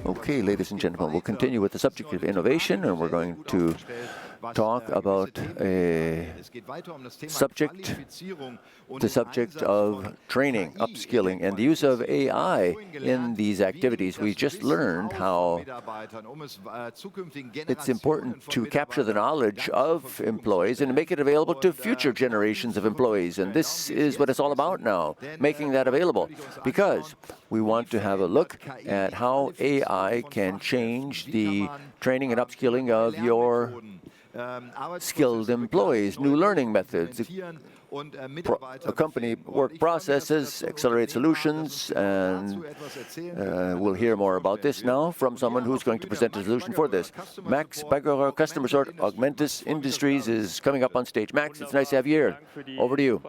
Okay, ladies and gentlemen, we'll continue with the subject of innovation, and we're going to talk about a subject, the subject of training, upskilling, and the use of AI in these activities. We just learned how it's important to capture the knowledge of employees and make it available to future generations of employees. And this is what it's all about now, making that available, because we want to have a look at how AI can change the training and upskilling of your skilled employees, new learning methods, accompany work processes, accelerate solutions, and we'll hear more about this now from someone who's going to present a solution for this. Max Baggerer, Customer Resort, Augmented Industries, is coming up on stage. Max, it's nice to have you here. Over to you.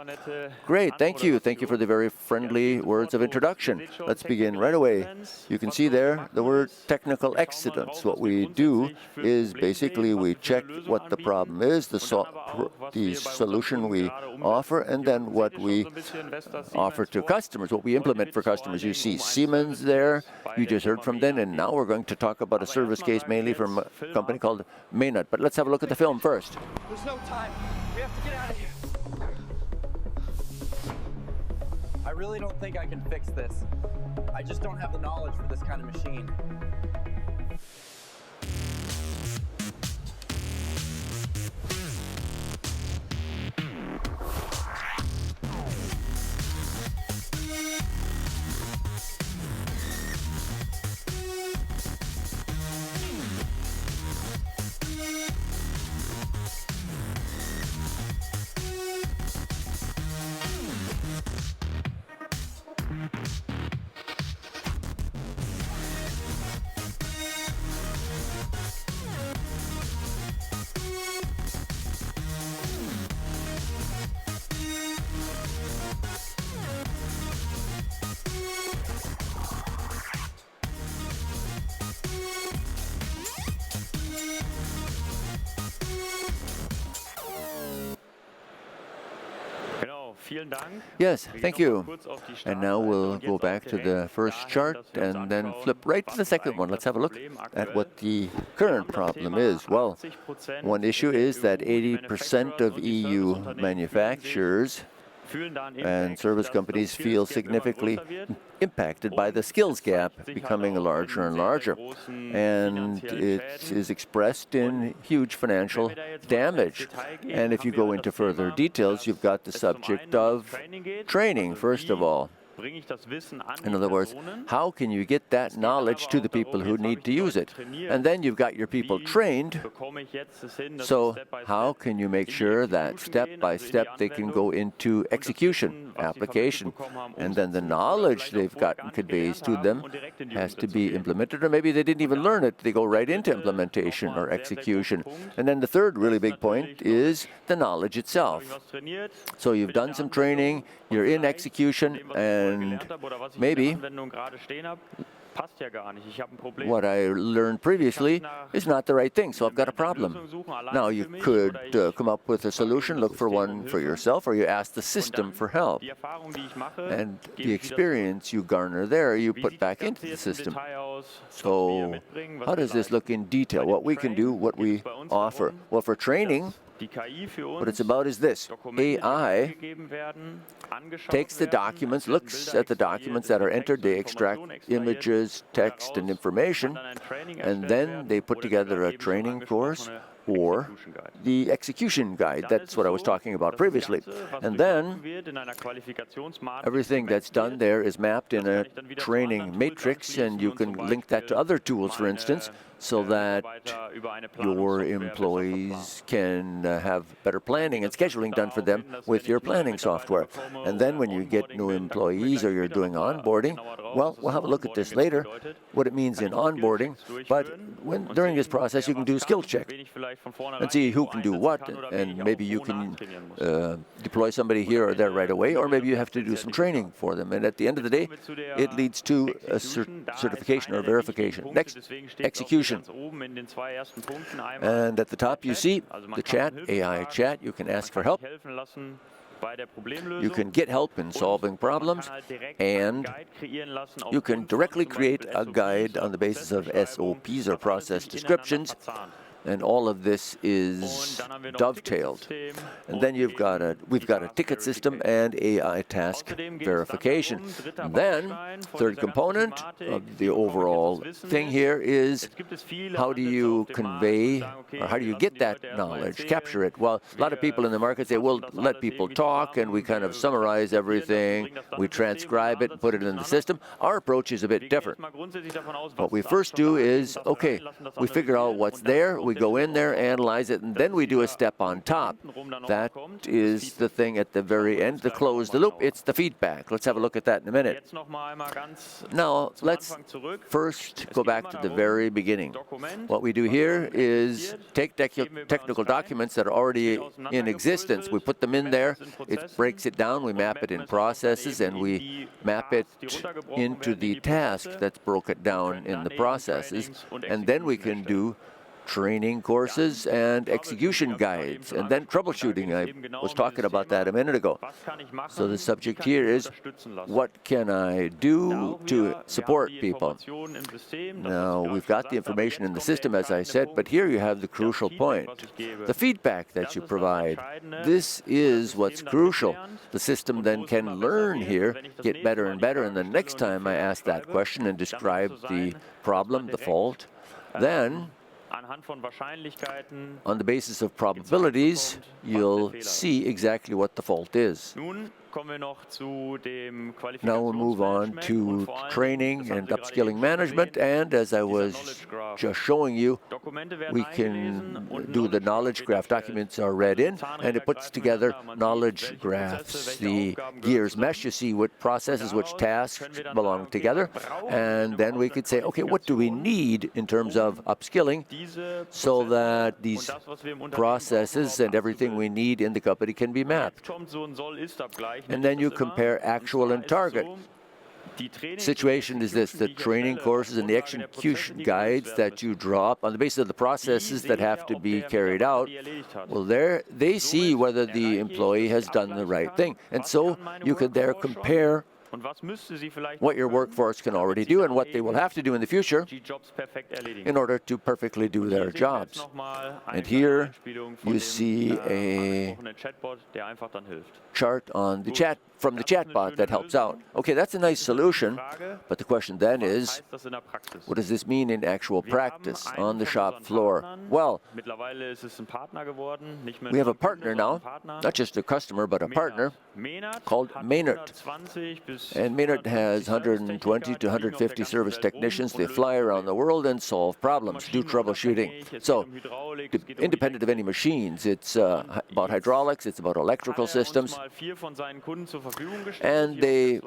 Great, thank you. Thank you for the very friendly words of introduction. Let's begin right away. You can see there the word technical excellence. What we do is basically we check what the problem is, the solution we offer, and then what we offer to customers, what we implement for customers. You see Siemens there, you just heard from them, and now we're going to talk about a service case mainly from a company called Maynard. But let's have a look at the film first. There's no time. We have to get out of here. I really don't think I can fix this. I just don't have the knowledge for this kind of machine. Yes, thank you. And now we'll go back to the first chart and then flip right to the second one. Let's have a look at what the current problem is. Well, one issue is that 80% of EU manufacturers and service companies feel significantly impacted by the skills gap becoming larger and larger. And it is expressed in huge financial damage. And if you go into further details, you've got the subject of training, first of all. In other words, how can you get that knowledge to the people who need to use it? And then you've got your people trained, so how can you make sure that step by step they can go into execution, application, and then the knowledge they've gotten conveys to them has to be implemented, or maybe they didn't even learn it, they go right into implementation or execution. And then the third really big point is the knowledge itself. So you've done some training, you're in execution, and maybe what I learned previously is not the right thing, so I've got a problem. Now, you could come up with a solution, look for one for yourself, or you ask the system for help. And the experience you garner there, you put back into the system. So how does this look in detail? What we can do, what we offer? Well, for training, what it's about is this. AI takes the documents, looks at the documents that are entered, they extract images, text, and information, and then they put together a training course or the execution guide. That's what I was talking about previously. And then everything that's done there is mapped in a training matrix, and you can link that to other tools, for instance, so that your employees can have better planning and scheduling done for them with your planning software. And then when you get new employees or you're doing onboarding, well, we'll have a look at this later, what it means in onboarding. But during this process, you can do a skill check and see who can do what, and maybe you can deploy somebody here or there right away, or maybe you have to do some training for them. And at the end of the day, it leads to a certification or verification. Next, execution. And at the top, you see the chat, AI chat. You can ask for help. You can get help in solving problems, and you can directly create a guide on the basis of SOPs or process descriptions. And all of this is dovetailed. And then we've got a ticket system and AI task verification. And then, third component of the overall thing here is how do you convey, or how do you get that knowledge, capture it? Well, a lot of people in the market say, we'll let people talk, and we kind of summarize everything, we transcribe it, and put it in the system. Our approach is a bit different. What we first do is, okay, we figure out what's there, we go in there, analyze it, and then we do a step on top. That is the thing at the very end to close the loop. It's the feedback. Let's have a look at that in a minute. Now, let's first go back to the very beginning. What we do here is take technical documents that are already in existence. We put them in there. It breaks it down. We map it in processes, and we map it into the task that's broken down in the processes. And then we can do training courses and execution guides, and then troubleshooting. I was talking about that a minute ago. So the subject here is, what can I do to support people? Now, we've got the information in the system, as I said, but here you have the crucial point. The feedback that you provide, this is what's crucial. The system then can learn here, get better and better, and the next time I ask that question and describe the problem, the fault, then on the basis of probabilities, you'll see exactly what the fault is. Now we'll move on to training and upskilling management, and as I was just showing you, we can do the knowledge graph. Documents are read in, and it puts together knowledge graphs. The gears mesh, you see what processes, which tasks belong together, and then we could say, okay, what do we need in terms of upskilling so that these processes and everything we need in the company can be mapped? And then you compare actual and target. Situation is this: the training courses and the execution guides that you draw up on the basis of the processes that have to be carried out, well, there they see whether the employee has done the right thing. And so you can there compare what your workforce can already do and what they will have to do in the future in order to perfectly do their jobs. And here you see a chart on the chat from the chatbot that helps out. Okay, that's a nice solution, but the question then is, what does this mean in actual practice on the shop floor? Well, we have a partner now, not just a customer, but a partner called Maynard. And Maynard has 120 to 150 service technicians. They fly around the world and solve problems, do troubleshooting. So, independent of any machines, it's about hydraulics, it's about electrical systems, and they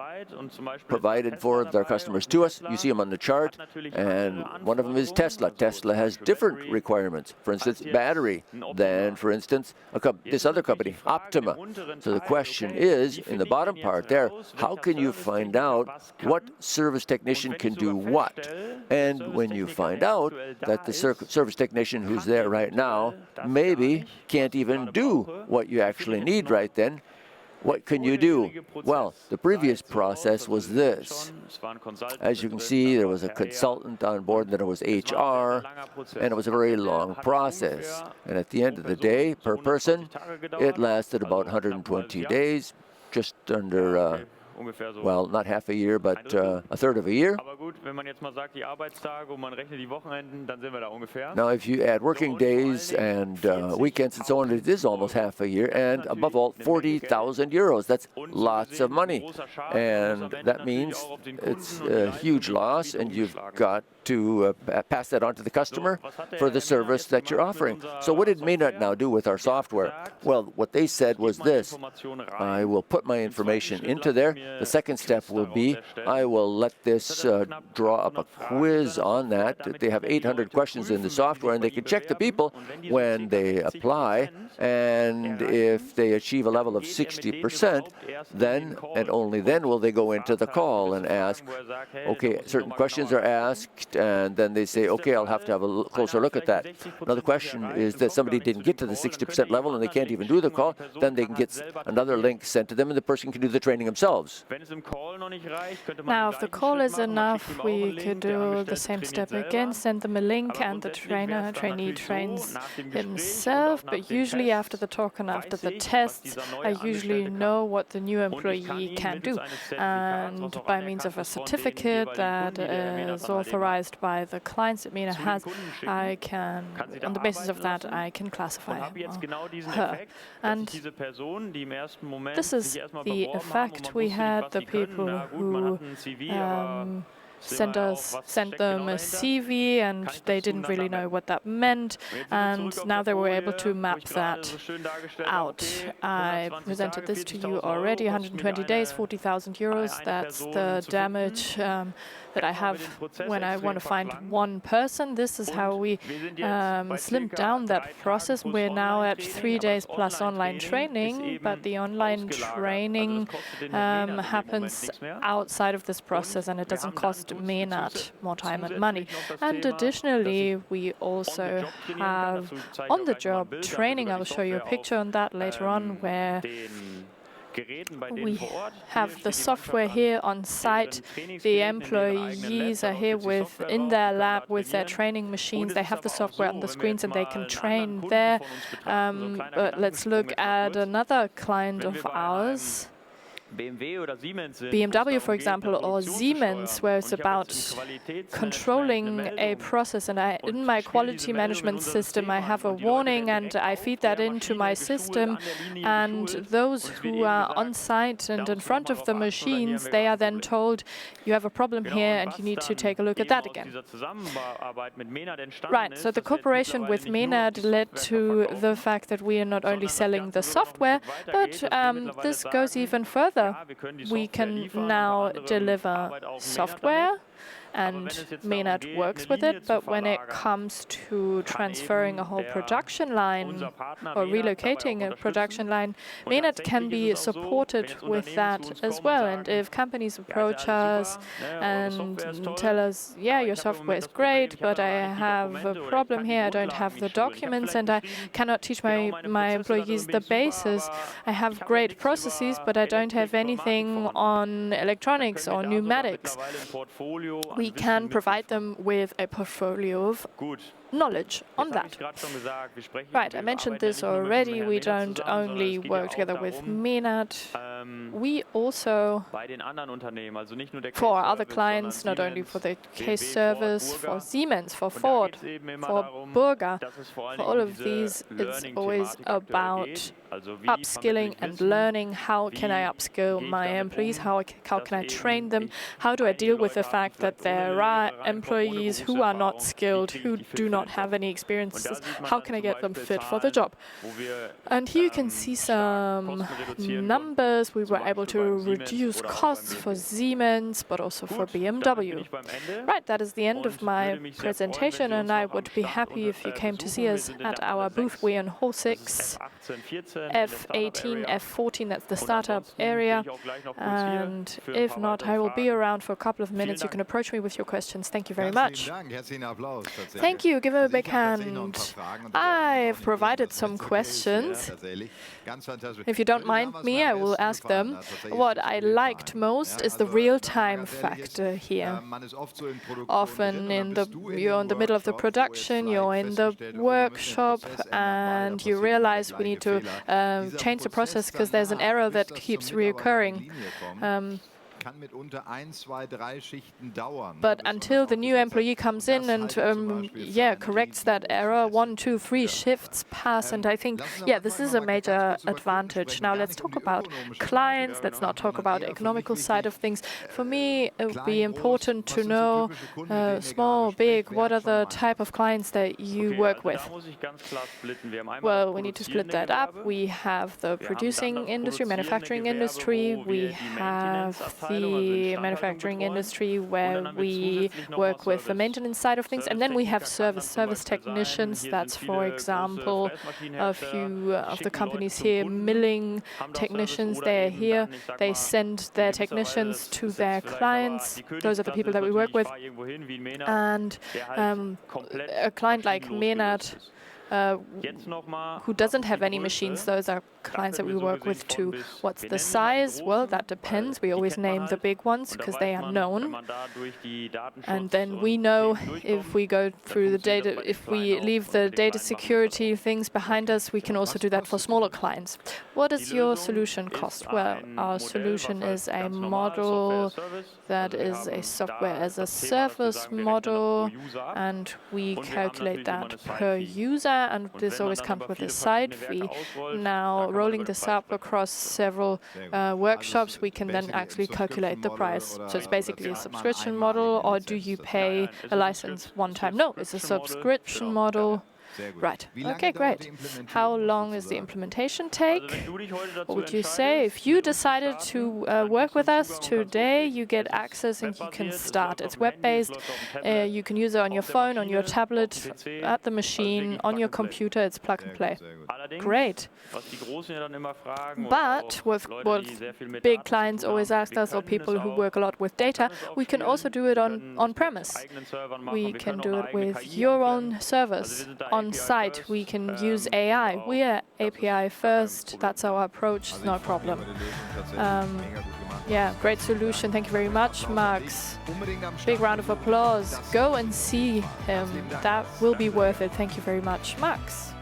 provided 4 of their customers to us. You see them on the chart, and one of them is Tesla. Tesla has different requirements, for instance, battery, than, for instance, this other company, Optima. So the question is, in the bottom part there, how can you find out what service technician can do what? And when you find out that the service technician who's there right now maybe can't even do what you actually need right then, what can you do? Well, the previous process was this. As you can see, there was a consultant on board, then it was HR, and it was a very long process. And at the end of the day, per person, it lasted about 120 days, just under well, not half a year, but a third of a year. Now, if you add working days and weekends and so on, it is almost half a year, and above all, 40,000 euros. That's lots of money, and that means it's a huge loss, and you've got to pass that on to the customer for the service that you're offering. So what did Maynard now do with our software? Well, what they said was this: I will put my information into there, The second step will be, I will let this draw up a quiz on that. They have 800 questions in the software, and they can check the people when they apply, and if they achieve a level of 60%, then and only then will they go into the call and ask, okay, certain questions are asked, and then they say, okay, I'll have to have a closer look at that. Now the question is that somebody didn't get to the 60% level and they can't even do the call, then they can get another link sent to them and the person can do the training themselves. Now, if the call is enough, we could do the same step again, send them a link, and the trainee trains himself. But usually after the talk and after the tests, I usually know what the new employee can do. And by means of a certificate that is authorized by the clients that MENA has, I can, on the basis of that, I can classify him or her. And this is the effect. We had the people who sent them a CV, and they didn't really know what that meant, and now they were able to map that out. I presented this to you already, 120 days, 40,000 euros. That's the damage that I have when I want to find one person. This is how we slimmed down that process. We're now at 3 days plus online training, but the online training happens outside of this process, and it doesn't cost MENAT more time and money. And additionally, we also have on-the-job training. I will show you a picture on that later on, where we have the software here on site. The employees are here in their lab with their training machines. They have the software on the screens and they can train there. But let's look at another client of ours. BMW, for example, or Siemens, where it's about controlling a process. And in my quality management system, I have a warning, and I feed that into my system. And those who are on site and in front of the machines, they are then told, you have a problem here, and you need to take a look at that again. Right, so the cooperation with MENAT led to the fact that we are not only selling the software, but this goes even further. We can now deliver software, and MENAT works with it, but when it comes to transferring a whole production line or relocating a production line, MENAT can be supported with that as well. And if companies approach us and tell us, yeah, your software is great, but I have a problem here, I don't have the documents, and I cannot teach my employees the basis. I have great processes, but I don't have anything on electronics or pneumatics. We can provide them with a portfolio of knowledge on that. Right, I mentioned this already. We don't only work together with MENAT. We also, for our other clients, not only for the case service, for Siemens, for Ford, for Burger, for all of these, it's always about upskilling and learning. How can I upskill my employees? How can I train them? How do I deal with the fact that there are employees who are not skilled, who do not have any experiences? How can I get them fit for the job? And here you can see some numbers. We were able to reduce costs for Siemens, but also for BMW. Right, that is the end of my presentation, and I would be happy if you came to see us at our booth. We're in Hall 6. F18, F14, that's the startup area. And if not, I will be around for a couple of minutes. You can approach me with your questions. Thank you very much. Thank you. Give him a big hand. I've provided some questions. If you don't mind me, I will ask them. What I liked most is the real-time factor here. Often you're in the middle of the production, you're in the workshop, and you realize we need to change the process because there's an error that keeps reoccurring. But until the new employee comes in and corrects that error, 1, 2, 3 shifts pass, and I think this is a major advantage. Now let's talk about clients. Let's not talk about economical side of things. For me, it would be important to know small, big, what are the type of clients that you work with. Well, we need to split that up. We have the producing industry, manufacturing industry. We have the manufacturing industry where we work with the maintenance side of things. And then we have service technicians. That's, for example, a few of the companies here, milling technicians. They're here. They send their technicians to their clients. Those are the people that we work with. And a client like Menard, who doesn't have any machines, those are clients that we work with too. What's the size? Well, that depends. We always name the big ones because they are known. And then we know if we go through the data, if we leave the data security things behind us, we can also do that for smaller clients. What does your solution cost? Well, our solution is a model that is a software as a service model, and we calculate that per user. And this always comes with a side fee. Now, rolling this up across several workshops, we can then actually calculate the price. So it's basically a subscription model, or do you pay a license one time? No, it's a subscription model. Right. Okay, great. How long does the implementation take? What would you say? If you decided to work with us today, you get access and you can start. It's web-based. You can use it on your phone, on your tablet, at the machine, on your computer. It's plug and play. Great. But what big clients always ask us, or people who work a lot with data, we can also do it on-premise. We can do it with your own servers. On site, we can use AI. We are API first. That's our approach. No problem. Great solution. Thank you very much, Max. Big round of applause. Go and see him. That will be worth it. Thank you very much, Max.